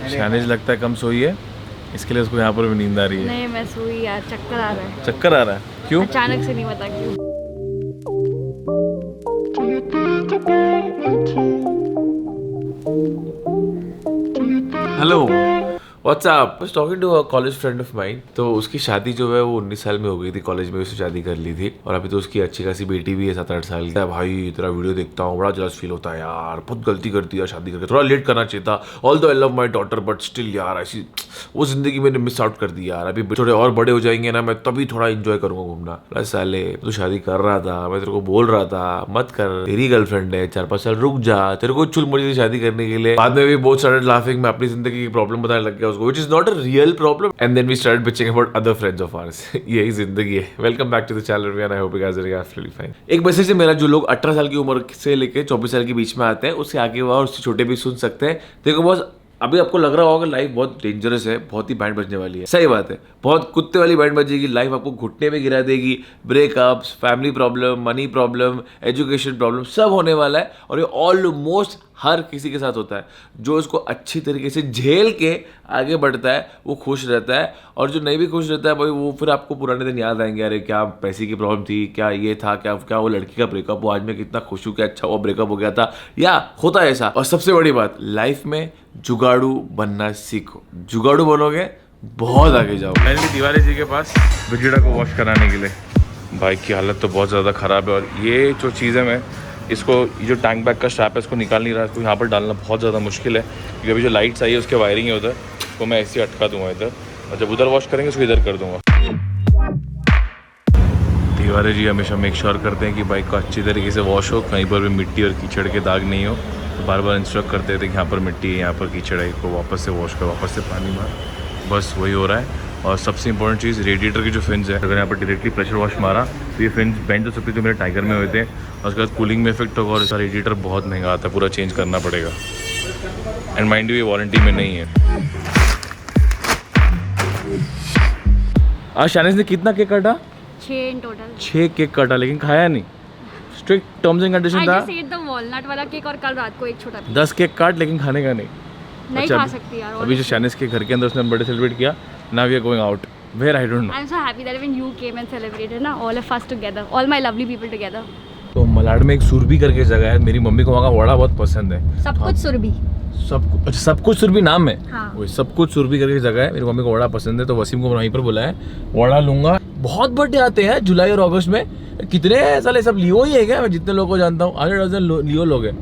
शानिज लगता है कम सोई है, इसके लिए उसको यहाँ पर भी नींद आ रही है। नहीं मैं सोई यार, चक्कर आ रहा है। चक्कर आ रहा है? क्यों? अचानक से, नहीं पता क्यों। Hello, what's up. I was talking to a college friend of mine. तो उसकी शादी जो है वो 19 साल में हो गई थी, कॉलेज में उसने शादी कर ली थी और अभी तो उसकी अच्छी खासी बेटी भी है 7-8 साल की। भाई तेरा वीडियो देखता हूँ बड़ा जलस फील होता है यार, बहुत गलती कर दिया शादी करके, थोड़ा लेट करना चाहिए था। Although I love my daughter but still यार ऐसी वो जिंदगी मैंने मिस आउट कर दी यार। अभी थोड़े और बड़े हो जाएंगे ना, मैं तभी थोड़ा इंजॉय करूंगा घूमना। अरे साले तू शादी कर रहा था, मैं तेरे को बोल रहा था मत कर, तेरी गर्लफ्रेंड है, 4-5 साल रुक जा, तेरे को चुल मुड़ी थी शादी करने के लिए। बाद में भी बहुत सारे लाफिंग, मैं अपनी जिंदगी की प्रॉब्लम बताने लग गया उसको, which is not a real problem, and then we started bitching about other friends of ours. यही जिंदगी है। Welcome back to the channel and I hope you guys are absolutely fine. एक मैसेज है मेरा, जो लोग 18 साल की उम्र से लेके 24 साल के बीच में आते हैं, उससे आगे हुआ और उससे छोटे भी सुन सकते हैं। देखो बॉस, अभी आपको लग रहा होगा लाइफ बहुत डेंजरस है, बहुत ही बैंड बजने वाली है। सही बात है, बहुत कुत्ते वाली बैंड बजेगी, लाइफ आपको घुटने में गिरा देगी। Breakups, family problem, money problem, education problem सब होने वाला है और ये ऑलमोस्ट हर किसी के साथ होता है। जो इसको अच्छी तरीके से झेल के आगे बढ़ता है वो खुश रहता है, और जो नहीं भी खुश रहता है भाई वो फिर आपको पुराने दिन याद आएंगे, अरे क्या पैसे की प्रॉब्लम थी, क्या ये था, क्या क्या वो लड़की का ब्रेकअप हुआ, आज मैं कितना खुश हूँ, क्या अच्छा हुआ ब्रेकअप हो गया था, या होता है ऐसा। और सबसे बड़ी बात, लाइफ में जुगाड़ू बनना सीखो। जुगाड़ू बनोगे बहुत आगे जाओ। फाइनली तिवारी जी के पास बिजड़ा को वॉश कराने के लिए। बाइक की हालत तो बहुत ज़्यादा ख़राब है, और ये जो चीज़ है, मैं इसको, ये जो टैंक बैग का स्ट्रैप है इसको निकाल नहीं रहा, इसको यहाँ पर डालना बहुत ज़्यादा मुश्किल है, क्योंकि अभी जो लाइट्स आई है उसके वायरिंग है उधर, तो मैं ऐसे ही अटका दूंगा इधर, और जब उधर वॉश करेंगे उसको इधर कर दूंगा। तिवारी जी हमेशा मेक श्योर करते हैं कि बाइक को अच्छी तरीके से वॉश हो, कहीं पर भी मिट्टी और कीचड़ के दाग नहीं हो, तो बार बार इंस्ट्रक्ट करते थे कि यहाँ पर मिट्टी है, यहाँ पर कीचड़ है, इसको वापस से वॉश कर, वापस से पानी मार। बस वही हो रहा है। और सबसे इंपॉर्टेंट चीज़, रेडिएटर की जो फिन्स है, अगर यहाँ पर डायरेक्टली प्रेशर वॉश मारा तो ये फिन्स बेंच हो सकती, जो मेरे टाइगर में हुए थे, और उसके बाद कूलिंग में इफेक्ट होगा, और इसका रेडिएटर बहुत महंगा आता है, पूरा चेंज करना पड़ेगा। एंड माइंड यू ये वारंटी में नहीं है। आज शानिश ने कितना केक काटा? 6 इन टोटल। 6 केक काटा, लेकिन खाया नहीं। स्ट्रिक्ट टर्म्स एंड कंडीशन था। I just ate the walnut वाला केक और कल रात को एक छोटा पीस। 10 केक काट, लेकिन खाने का नहीं। नहीं अच्छा, खा सकती यार। अभी जो शानिश के घर के अंदर उसने बर्थडे सेलिब्रेट किया, now we are going out, where I don't know. I'm so happy that even you came and celebrated ना, all of us together, all my lovely people together। तो मलाड में एक सुरभि करके जगह है, मेरी मम्मी को वहाँ का वड़ा बहुत पसंद है। सब कुछ सुरभि। अच्छा, सब कुछ सुरभि नाम है। हाँ। वही सब कुछ सुरभि करके जगह है, मेरी मम्मी को वड़ा पसंद है, तो वसीम को वहीं पर बुलाया है, वड़ा लूंगा। बहुत बर्थडे आते हैं जुलाई और अगस्त में, कितने साले सब लियो ही है क्या? मैं जितने लोगों को जानता हूँ 100 डजन लियो लोग हैं।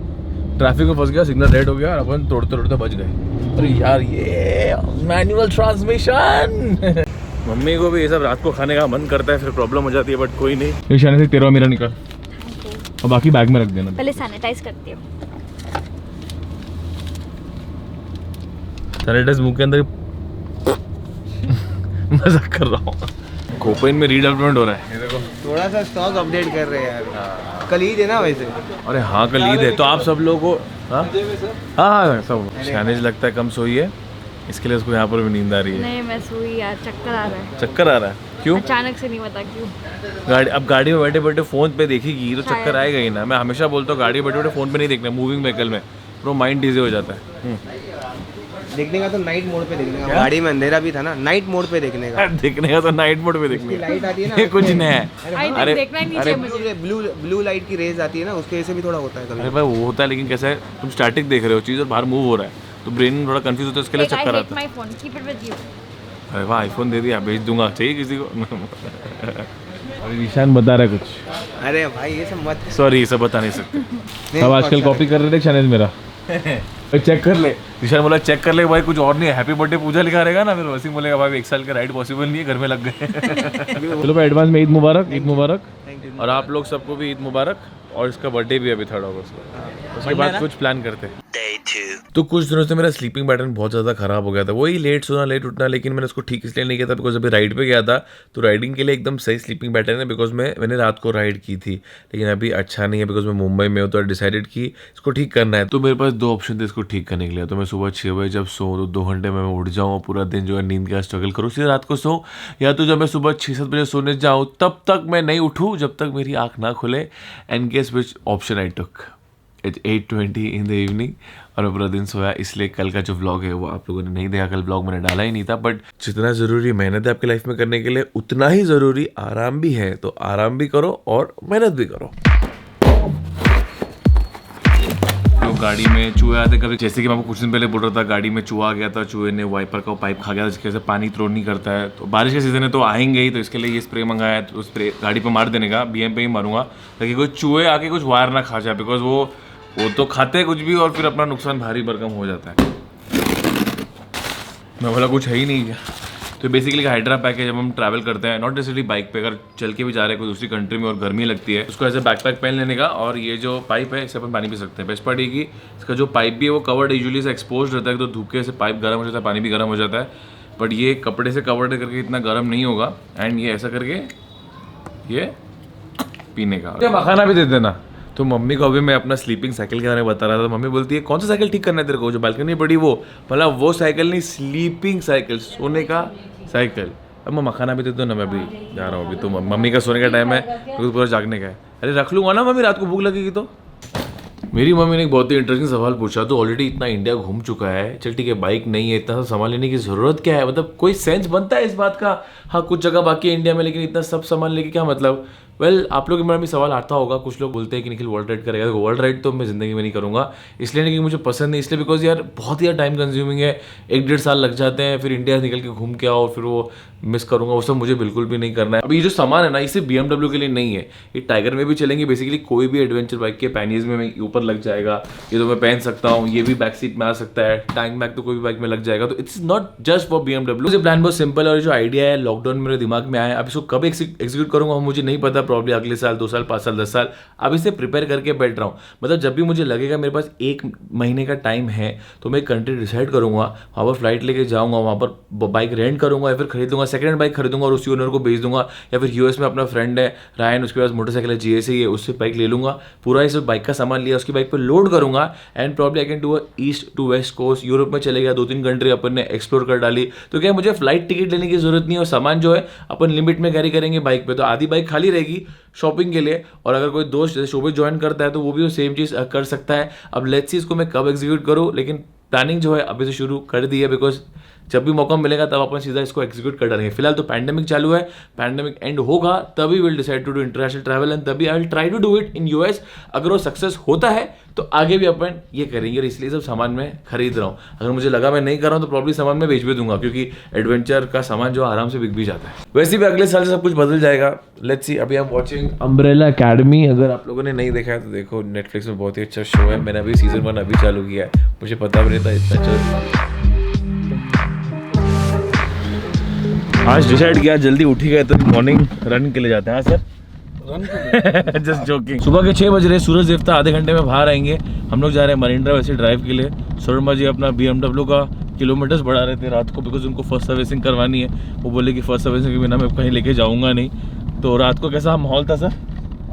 ट्रैफिक में फंस गया, सिग्नल रेड हो गया और अपन तोड़ते तोड़ते बच गए। अरे यार ये मैनुअल ट्रांसमिशन। मम्मी को भी ये सब रात को खाने का मन करता है, फिर प्रॉब्लम हो जाती है, बट कोई नहीं। निशाने से तेरा मेरा निकाल और बाकी बैग में रख देना। पहले सैनिटाइज करती हूँ। सैनिटाइज मुंह के अंदर। मजाक कर रहा हूँ। कोपेन में रीडेवलपमेंट हो रहा है, ये देखो। थोड़ा सा स्टॉक अपडेट कर रहे हैं यार। कल ईद है ना वैसे। अरे हाँ कल ईद है, तो आप सब लोगों को हाँ हाँ सब। शानिश लगता है कम सोई है, इसके लिए उसको यहाँ पर भी नींद आ रही है। नहीं मैं सोई यार, चक्कर आ रहा है। चक्कर आ रहा है? क्यों? अचानक से, नहीं पता क्यों। गाड़ी में बैठे बैठे फोन पे देखेगी तो चक्कर आएगा ही ना। मैं हमेशा बोलता हूँ गाड़ी में बैठे बैठे फोन पे नहीं देखना, मूविंग व्हीकल में तो माइंड डिजी हो जाता है। देखने का तो नाइट मोड पे देखने का। गाड़ी में अंधेरा भी था ना, नाइट मोड पे देखने का। देखने का तो नाइट मोड पे देखने का। लाइट आती है ना, ये कुछ नहीं है। अरे देखना ही नहीं चाहिए मुझे। ब्लू लाइट की रेज आती है ना, उसके वजह से भी थोड़ा होता है कभी। अरे भाई वो होता है, लेकिन कैसा है, तुम स्टैटिक देख रहे हो चीज़ और बाहर मूव हो रहा है, तो ब्रेन थोड़ा कंफ्यूज होता है, उसके लिए चक्कर आता है। My phone, keep it with you. अरे वाह, आईफोन दे दिया, भेज दूंगा, चाहिए किसी को? अरे निशान बता रहा है कुछ। अरे भाई ये सब मत। सॉरी, ये सब बता नहीं सकते। अब आजकल कॉपी कर रहे थे शानिश मेरा। चेक कर ले, निशान बोला चेक कर ले भाई, कुछ और नहीं है, हैप्पी बर्थडे पूजा लिखा रहेगा ना, फिर वसीम बोलेगा भाई 1 साल का राइड पॉसिबल नहीं है, घर में लग गए। चलो भाई एडवांस में ईद मुबारक, ईद मुबारक। और आप लोग सबको भी ईद मुबारक, और इसका बर्थडे भी अभी 3 अगस्त को, उसके बाद कुछ प्लान करते हैं। तो कुछ दिनों से मेरा स्लीपिंग पैटर्न बहुत ज़्यादा खराब हो गया था, वही लेट सोना लेट उठना, लेकिन मैंने उसको ठीक इसलिए नहीं किया था बिकॉज अभी राइड पे गया था, तो राइडिंग के लिए एकदम सही स्लीपिंग पैटर्न है, बिकॉज मैंने रात को राइड की थी, लेकिन अभी अच्छा नहीं है बिकॉज मैं मुंबई में हूँ, तो डिसाइडेड कि इसको ठीक करना है। तो मेरे पास 2 ऑप्शन थे इसको ठीक करने के लिए, तो मैं सुबह 6 बजे जब सो तो 2 घंटे में मैं उठ जाऊँ और पूरा दिन जो है नींद का स्ट्रगल करूँ, सीधे रात को सो, या तो जब मैं सुबह 6-7 बजे सोने जाऊँ तब तक मैं नहीं उठूँ जब तक मेरी आँख ना खुले, and guess which option I took. It's 8:20 in the evening और मैं पूरा दिन सोया, इसलिए कल का जो व्लॉग है वो आप लोगों ने नहीं देखा। कल व्लॉग मैंने डाला ही नहीं था। बट जितना ज़रूरी मेहनत है आपकी लाइफ में करने के लिए, उतना ही ज़रूरी आराम भी है। तो आराम भी करो और मेहनत भी करो। तो गाड़ी में चूहे आते कभी, जैसे कि मैं आपको कुछ दिन पहले बोल रहा था, गाड़ी में चूहा आ गया था, चूहे ने वाइपर का पाइप खा गया था, जिसकी वजह से पानी थ्रो नहीं करता है। तो बारिश का सीज़न है तो आएंगे ही, तो इसके लिए ये स्प्रे मंगाया है। तो स्प्रे गाड़ी पे मार देने का, BM पे ही मारूंगा, ताकि कोई चूहे आके कुछ वायर ना खा जाए, बिकॉज वो तो खाते हैं कुछ भी और फिर अपना नुकसान भारी भरकम हो जाता है। मैं बोला कुछ है ही नहीं क्या। तो बेसिकली हाइड्रा पैक है, जब हम ट्रैवल करते हैं, नॉट नेसेसरी बाइक पे, अगर चल के भी जा रहे हैं कोई दूसरी कंट्री में और गर्मी लगती है, उसको ऐसे बैकपैक पहन लेने का। और ये जो पाइप है, इससे अपन पानी पी सकते हैं। बेस्ट पार्ट ये कि इसका जो पाइप भी है वो कवर्ड यूजुअली से एक्सपोज रहता है, तो धूप के से पाइप गर्म हो जाता है, पानी भी गर्म हो जाता है। बट ये कपड़े से कवर्ड करके इतना गर्म नहीं होगा। एंड ये ऐसा करके ये पीने का, मखाना भी दे देना। तो मम्मी को अभी मैं अपना स्लीपिंग साइकिल के बारे में बता रहा था। मम्मी बोलती है कौन सा साइकिल ठीक करना है तेरे को, जो बालकनी पड़ी वो? भला वो साइकिल नहीं, स्लीपिंग साइकिल, सोने का साइकिल। अब मैं मखाना भी दे दो ना, मैं भी जा रहा हूँ अभी। तो मम्मी का सोने का टाइम है, तो पूरा जागने का है। अरे रख लूँगा ना मम्मी, रात को भूख लगेगी तो। मेरी मम्मी ने एक बहुत ही इंटरेस्टिंग सवाल पूछा। तो ऑलरेडी इतना इंडिया घूम चुका है, चल ठीक है बाइक नहीं है, इतना सब सामान लेने की ज़रूरत क्या है? मतलब कोई सेंस बनता है इस बात का? हाँ कुछ जगह बाकी है इंडिया में, लेकिन इतना सब सामान लेके क्या मतलब? वेल आप लोग के मन में सवाल आता होगा। कुछ लोग बोलते हैं कि निखिल वर्ल्ड राइड करेगा। तो वर्ल्ड राइड तो मैं ज़िंदगी में नहीं करूँगा, इसलिए नहीं कि मुझे पसंद नहीं, इसलिए बिकॉज यार बहुत ही यार टाइम कंज्यूमिंग है। 1-1.5 साल लग जाते हैं, फिर इंडिया निकल के घूम के आओ, फिर वो मिस करूँगा, वो सब मुझे बिल्कुल भी नहीं करना है। अभी ये जो सामान है ना, इसे BMW के लिए नहीं है, ये टाइगर में भी चलेंगे। बेसिकली कोई भी एडवेंचर बाइक के पैनियर्स में ऊपर लग जाएगा, ये तो मैं पहन सकता हूँ। ये भी बैक सीट में आ सकता है, टैंक बैग तो कोई भी बाइक में लग जाएगा। तो it's not just for BMW। ये प्लान बहुत सिंपल है और जो आइडिया है लॉकडाउन में मेरे दिमाग में आया। अब इसको कब एग्जीक्यूट करूँगा मुझे नहीं पता, प्रॉब्ली अगले साल, 2 साल, 5 साल, 10 साल। अब इसे प्रिपेयर करके बैठ रहा हूँ। मतलब जब भी मुझे लगेगा मेरे पास 1 महीने का टाइम है, तो मैं एक कंट्री डिसाइड करूँगा, वहाँ पर फ्लाइट लेके जाऊँगा, वहाँ पर बाइक रेंट करूँगा या फिर खरीदूंगा, सेकंड हैंड बाइक खरीदूंगा और उसी ओनर को बेच दूंगा। या फिर US में अपना फ्रेंड है रायन, उसके पास मोटरसाइकिल है, GS है, उससे बाइक ले लूँगा, पूरा इस बाइक का सामान लिया, उसकी बाइक पर लोड करूँगा। And probably I can do east to west coast, Europe में चले गया, 2-3 कंट्री अपन ने एक्सप्लोर कर डाली। तो क्या मुझे फ्लाइट टिकट लेने की जरूरत नहीं है, और सामान जो है अपन लिमिट में कैरी करेंगे बाइक पे। तो आधी बाइक खाली रहेगी शॉपिंग के लिए, और अगर कोई दोस्त जैसे शोबे ज्वाइन करता है तो वो भी सेम चीज़ कर सकता है। अब लेट्स सी इसको मैं कब एग्जीक्यूट करूँ, लेकिन प्लानिंग जो है अभी से शुरू कर दी है, बिकॉज जब भी मौका मिलेगा तब अपन सीधा इसको एग्जीक्यूट कर डालेंगे। फिलहाल तो पैंडेमिक चालू है, पैंडेमिक एंड होगा तभी will decide to do international travel, and तभी I will try to do it in US। अगर वो सक्सेस होता है तो आगे भी अपन ये करेंगे, और इसलिए सब सामान मैं खरीद रहा हूँ। अगर मुझे लगा मैं नहीं कर रहा हूँ तो प्रॉब्लम सामान मैं बेच भी दूंगा, क्योंकि एडवेंचर का सामान जो आराम से बिक भी जाता है। वैसे भी अगले साल से सब कुछ बदल जाएगा, लेट्स सी। अभी हम वॉचिंग अम्ब्रेला अकेडमी, अगर आप लोगों ने नहीं देखा है तो देखो, नेटफ्लिक्स में बहुत ही अच्छा शो है। मैंने अभी सीजन 1 अभी चालू किया है, मुझे पता भी नहीं था इतना अच्छा। आज डिसाइड किया जल्दी उठ गए तो मॉर्निंग रन के लिए जाते हैं। हाँ सर, रन जस्ट जोकिंग। सुबह के 6 बज रहे, सूरज देवता आधे घंटे में बाहर आएंगे। हम लोग जा रहे हैं मरीन ड्राइव ऐसे ड्राइव के लिए। शर्मा जी अपना BMW का किलोमीटर्स बढ़ा रहे थे रात को, बिकॉज उनको फर्स्ट सर्विसिंग करवानी है। वो बोले कि फर्स्ट सर्विसिंग के बिना मैं कहीं लेके जाऊँगा नहीं। तो रात को कैसा माहौल था सर?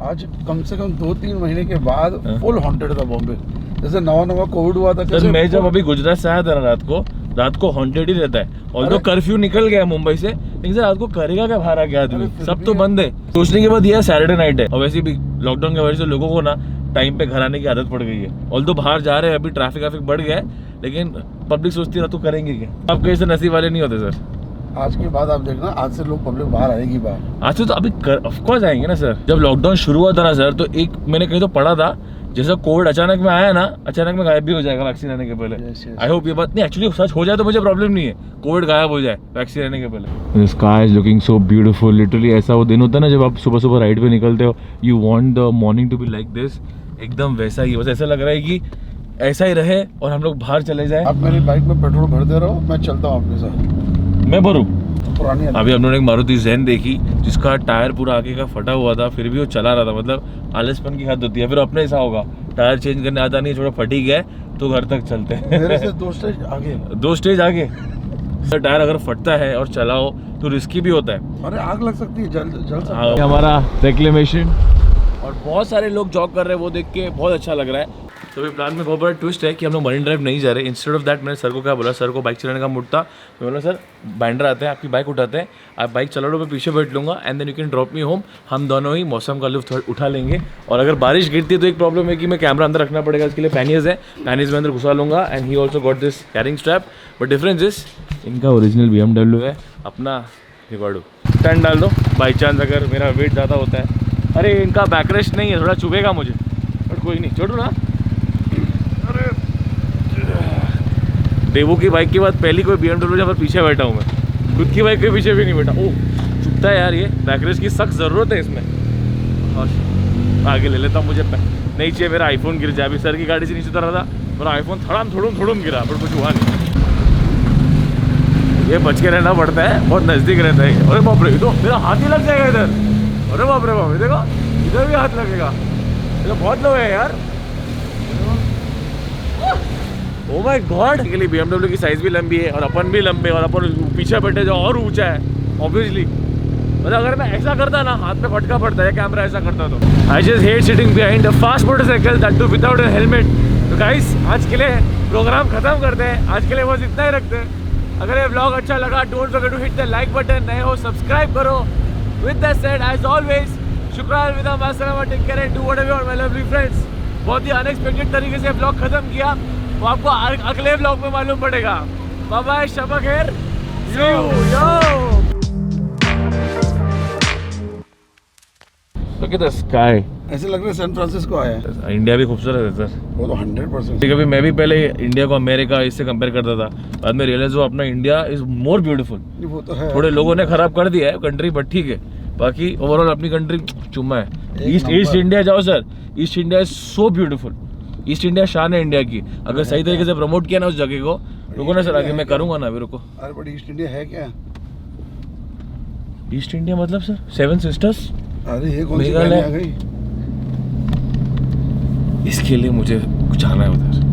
आज कम से कम 2-3 महीने के बाद फुल हॉन्टेड था बॉम्बे। जैसे नवा कोविड हुआ था। सर मैं जब अभी गुजरात से आया था ना, रात को हॉन्टेड ही रहता है। और तो कर्फ्यू निकल गया मुंबई से, लेकिन सर रात को करेगा क्या बाहर आके आदमी? सब तो बंद है। सोचने के बाद ये सैटरडे नाइट है, और वैसे भी लॉकडाउन की वजह से लोगों को ना टाइम पे घर आने की आदत पड़ गई है। और तो बाहर जा रहे हैं, अभी ट्रैफिक बढ़ गया है, लेकिन पब्लिक सोचती है रात को करेंगे क्या? आप कैसे नसीब वाले नहीं होते सर। आज के बाद आप देखना, आज से लोग पब्लिक बाहर आएगी बाहर। आज तो अभी ऑफकोर्स आएंगे ना सर। जब लॉकडाउन शुरू हुआ था ना सर, तो एक मैंने कहीं तो पढ़ा था, जैसा कोविड अचानक में आया ना, अचानक में गायब भी हो जाएगा वैक्सीन आने के पहले। आई होप ये बात नहीं, एक्चुअली सच हो जाए तो मुझे प्रॉब्लम नहीं है, कोविड गायब हो जाए वैक्सीन आने के पहले। Sky is looking so beautiful. Literally ऐसा वो दिन होता है ना जब आप सुबह सुबह राइड पे निकलते हो, you want the morning to be like this. एकदम वैसा ही, बस ऐसा लग रहा है कि ऐसा ही रहे और हम लोग बाहर चले जाए। अब मेरी बाइक में पेट्रोल भर दे रहो, मैं चलता हूँ अपने साथ। मैं भरूँ? पुरानी अभी हम लोगों ने एक मारुति ज़ेन देखी जिसका टायर पूरा आगे का फटा हुआ था, फिर भी वो चला रहा था। मतलब आलसपन की हद होती है। फिर अपने ऐसा होगा, टायर चेंज करने आता नहीं, थोड़ा फटी गया तो घर तक चलते हैं। मेरे से 2 स्टेज आगे। 2 स्टेज आगे। सर टायर अगर फटता है और चलाओ तो रिस्की भी होता है। अरे आग लग सकती है, जल सकता है। हमारा रेक्लेमेशन और बहुत सारे लोग जॉग कर रहे हैं, वो देख के बहुत अच्छा लग रहा है। तो अभी प्लान में बहुत बड़ा ट्विस्ट है कि हम लोग मरीन ड्राइव नहीं जा रहे। इंस्टेड ऑफ दैट मैंने सर को क्या बोला, सर को बाइक चलाने का मूड था। मैं बोला सर बाइंडर आते हैं, आपकी बाइक उठाते हैं, आप बाइक चला लो, मैं पीछे बैठ लूँगा and then you can drop me home. हम दोनों ही मौसम का लुत्फ उठा लेंगे। और अगर बारिश गिरती है तो एक प्रॉब्लम है कि मैं कैमरा अंदर रखना पड़ेगा, इसके लिए पैनियर्स है, पैनियर्स में अंदर घुसा लूँगा and he also got this carrying strap. But difference is इनका ओरिजिनल BMW है, अपना रिकॉर्डो स्टैंड डाल दो, बाई चांस अगर मेरा वेट ज़्यादा होता है। अरे इनका बैकरेस्ट नहीं है, थोड़ा चुभेगा मुझे, बट कोई नहीं, छोड़ो ना। अरे देवू की बाइक के बाद पहली कोई BMW जहाँ पर पीछे बैठा हूँ मैं, खुद की बाइक के पीछे भी नहीं बैठा। ओह चुभता है यार, ये बैकरेस्ट की सख्त ज़रूरत है इसमें। और आगे ले लेता हूँ, मुझे नहीं चाहिए मेरा आईफोन गिर जाए। अभी सर की गाड़ी से नीचे उतर रहा था, मेरा आईफोन थोड़म गिरा, पर कुछ हुआ नहीं। ये बच के रहना पड़ता है, बहुत नज़दीक रहता है। अरे बाप रे, तो मेरा हाथ ही लग जाएगा इधर। अरे बाप रे बाप, देखो इधर भी हाथ लगेगा, ये तो बहुत लोग है यार। ओ माय गॉड, के लिए BMW की साइज भी लंबी है और अपन भी लंबे, और अपन पीछे बैठे जो और ऊंचा है ऑब्वियसली। मतलब अगर मैं ऐसा करता ना, हाथ में फटका पड़ता है, कैमरा ऐसा करता तो। I just hate sitting behind a fast motorcycle, that too without a helmet. तो गाइस आज के लिए प्रोग्राम खत्म करते हैं, आज के लिए बस इतना ही रखते हैं। अगर ये व्लॉग अच्छा लगा, don't forget to hit the like button, नए हो सब्सक्राइब करो। With that said, as always, शुक्रान विदा मासलामा, take care and do whatever you want my lovely friends. बहुत ही अनएक्सपेक्टेड तरीके से व्लॉग खत्म किया, वो आपको अगले व्लॉग में मालूम पड़ेगा। बाय बाय, शबा खैर, see you yo. Look at the sky. ऐसे लग रहा है सैन फ्रांसिस्को आया है। इंडिया भी खूबसूरत है सर, वो तो 100%। कभी मैं भी पहले इंडिया को अमेरिका इससे कंपेयर करता था, बाद में रियलाइज हुआ अपना इंडिया इज मोर ब्यूटीफुल। वो तो है, थोड़े लोगों ने खराब कर दिया है कंट्री, बट ठीक है, बाकी ओवरऑल अपनी कंट्री चुम्मा है। ईस्ट इंडिया जाओ sir, east India is so beautiful. East India शान है इंडिया की, अगर सही तरीके से प्रमोट किया ना उस जगह को लोगों ने, सर आगे मैं करूंगा ना, अभी रुको। अरे बट ईस्ट इंडिया है क्या? ईस्ट इंडिया मतलब सर 7 सिस्टर्स। अरे ये कौन सी गाड़ी आ गई? इसके लिए मुझे कुछ आना है उधर।